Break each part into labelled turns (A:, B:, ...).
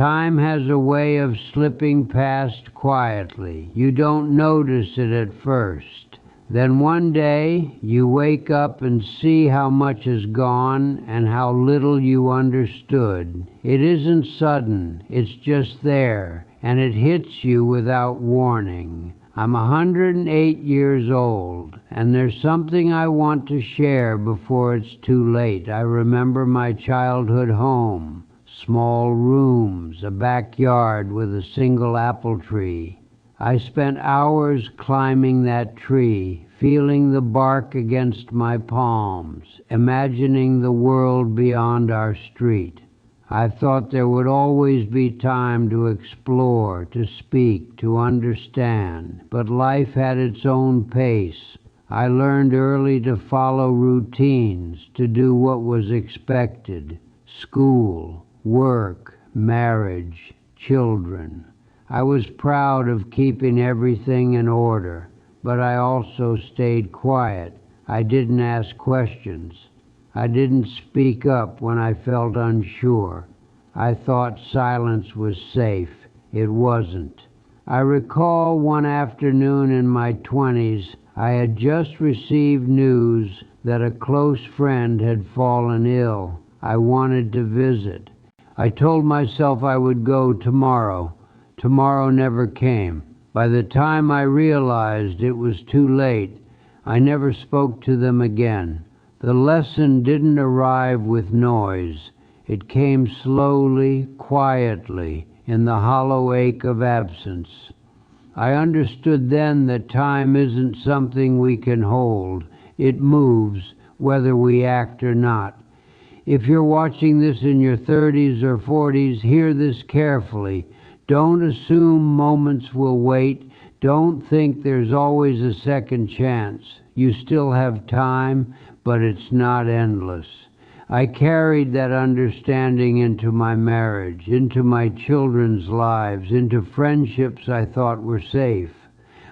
A: Time has a way of slipping past quietly. You don't notice it at first. Then one day you wake up and see how much has gone and how little you understood. It isn't sudden, it's just there, and it hits you without warning. I'm 108 years old, and there's something I want to share before it's too late. I remember my childhood home, small rooms, a backyard with a single apple tree. I spent hours climbing that tree, feeling the bark against my palms, imagining the world beyond our street. I thought there would always be time to explore, to speak, to understand, but life had its own pace. I learned early to follow routines, to do what was expected: school, work, marriage, children. I was proud of keeping everything in order, but I also stayed quiet. I didn't ask questions. I didn't speak up when I felt unsure. I thought silence was safe. It wasn't. I recall one afternoon in my 20s, I had just received news that a close friend had fallen ill. I wanted to visit. I told myself I would go tomorrow. Tomorrow never came. By the time I realized it was too late, I never spoke to them again. The lesson didn't arrive with noise. It came slowly, quietly, in the hollow ache of absence. I understood then that time isn't something we can hold. It moves, whether we act or not. If you're watching this in your 30s or 40s, hear this carefully. Don't assume moments will wait. Don't think there's always a second chance. You still have time, but it's not endless. I carried that understanding into my marriage, into my children's lives, into friendships I thought were safe.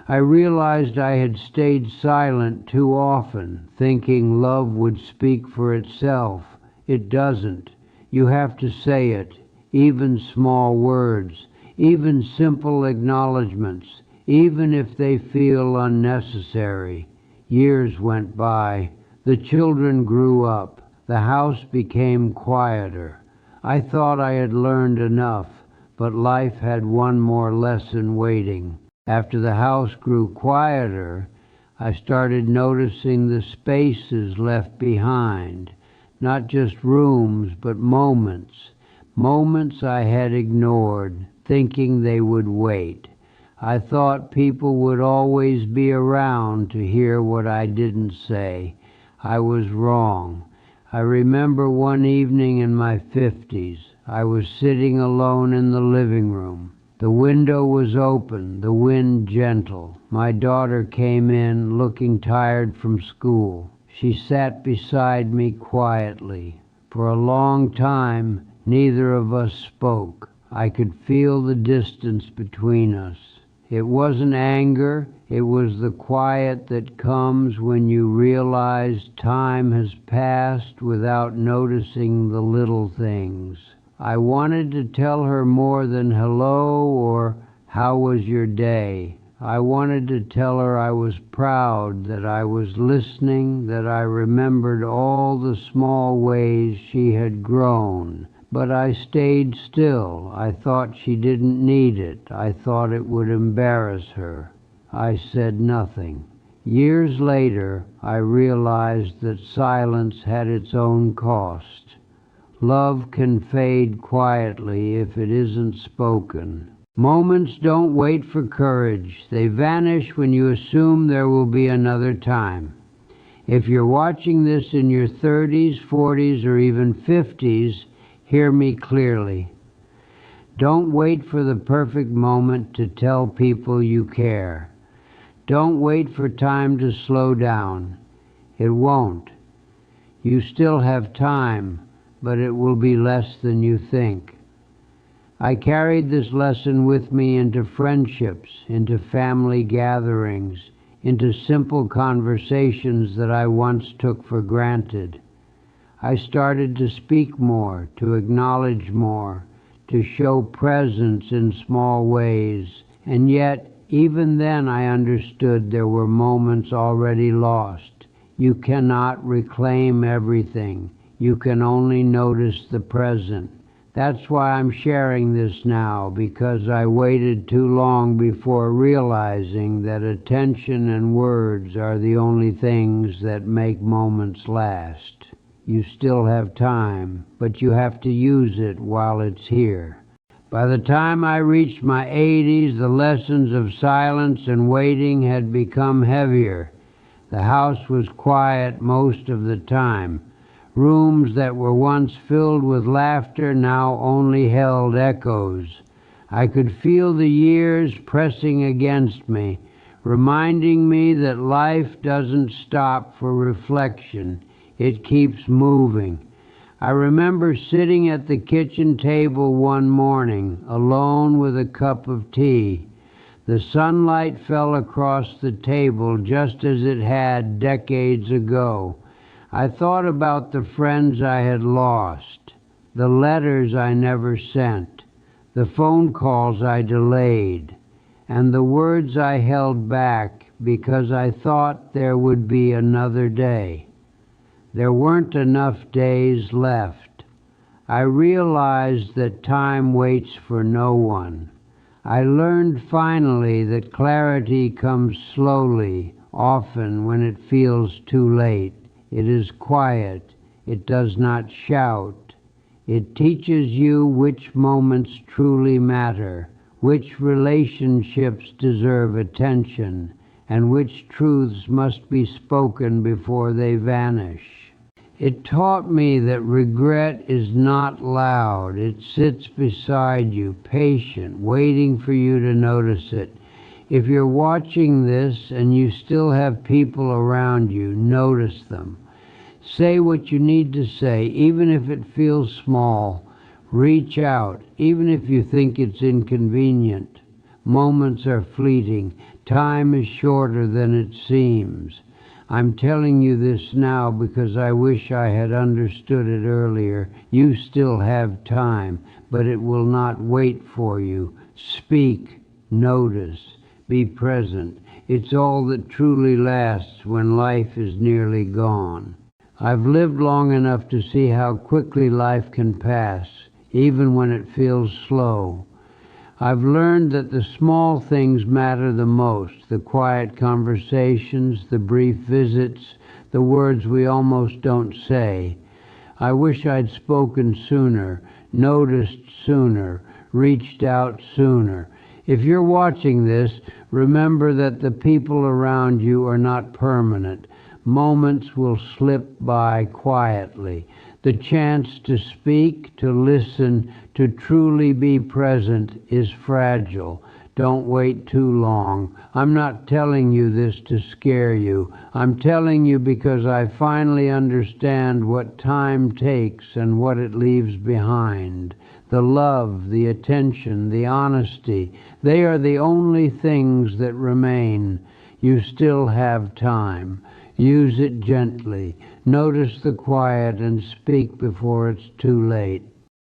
A: I realized I had stayed silent too often, thinking love would speak for itself. It doesn't. You have to say it, even small words, even simple acknowledgments, even if they feel unnecessary. Years went by. The children grew up. The house became quieter. I thought I had learned enough, but life had one more lesson waiting. After the house grew quieter, I started noticing the spaces left behind, not just rooms, but moments. Moments I had ignored, thinking they would wait. I thought people would always be around to hear what I didn't say. I was wrong. I remember one evening in my 50s, I was sitting alone in the living room. The window was open, the wind gentle. My daughter came in, looking tired from school. She sat beside me quietly. For a long time, neither of us spoke. I could feel the distance between us. It wasn't anger, it was the quiet that comes when you realize time has passed without noticing the little things. I wanted to tell her more than hello or how was your day. I wanted to tell her I was proud, that I was listening, that I remembered all the small ways she had grown. But I stayed still. I thought she didn't need it. I thought it would embarrass her. I said nothing. Years later, I realized that silence had its own cost. Love can fade quietly if it isn't spoken. Moments don't wait for courage. They vanish when you assume there will be another time. If you're watching this in your 30s, 40s, or even 50s, hear me clearly. Don't wait for the perfect moment to tell people you care. Don't wait for time to slow down. It won't. You still have time, but it will be less than you think. I carried this lesson with me into friendships, into family gatherings, into simple conversations that I once took for granted. I started to speak more, to acknowledge more, to show presence in small ways, and yet even then I understood there were moments already lost. You cannot reclaim everything. You can only notice the present. That's why I'm sharing this now, because I waited too long before realizing that attention and words are the only things that make moments last. You still have time, but you have to use it while it's here. By the time I reached my 80s, the lessons of silence and waiting had become heavier. The house was quiet most of the time. Rooms that were once filled with laughter now only held echoes. I could feel the years pressing against me, reminding me that life doesn't stop for reflection. It keeps moving. I remember sitting at the kitchen table one morning, alone with a cup of tea. The sunlight fell across the table just as it had decades ago. I thought about the friends I had lost, the letters I never sent, the phone calls I delayed, and the words I held back because I thought there would be another day. There weren't enough days left. I realized that time waits for no one. I learned finally that clarity comes slowly, often when it feels too late. It is quiet. It does not shout. It teaches you which moments truly matter, which relationships deserve attention, and which truths must be spoken before they vanish. It taught me that regret is not loud. It sits beside you, patient, waiting for you to notice it. If you're watching this and you still have people around you, notice them. Say what you need to say, even if it feels small. Reach out, even if you think it's inconvenient. Moments are fleeting. Time is shorter than it seems. I'm telling you this now because I wish I had understood it earlier. You still have time, but it will not wait for you. Speak, notice, be present. It's all that truly lasts when life is nearly gone. I've lived long enough to see how quickly life can pass, even when it feels slow. I've learned that the small things matter the most, the quiet conversations, the brief visits, the words we almost don't say. I wish I'd spoken sooner, noticed sooner, reached out sooner. If you're watching this, remember that the people around you are not permanent. Moments will slip by quietly. The chance to speak, to listen, to truly be present is fragile. Don't wait too long. I'm not telling you this to scare you. I'm telling you because I finally understand what time takes and what it leaves behind. The love, the attention, the honesty, they are the only things that remain. You still have time. Use it gently. Notice the quiet and speak before it's too late.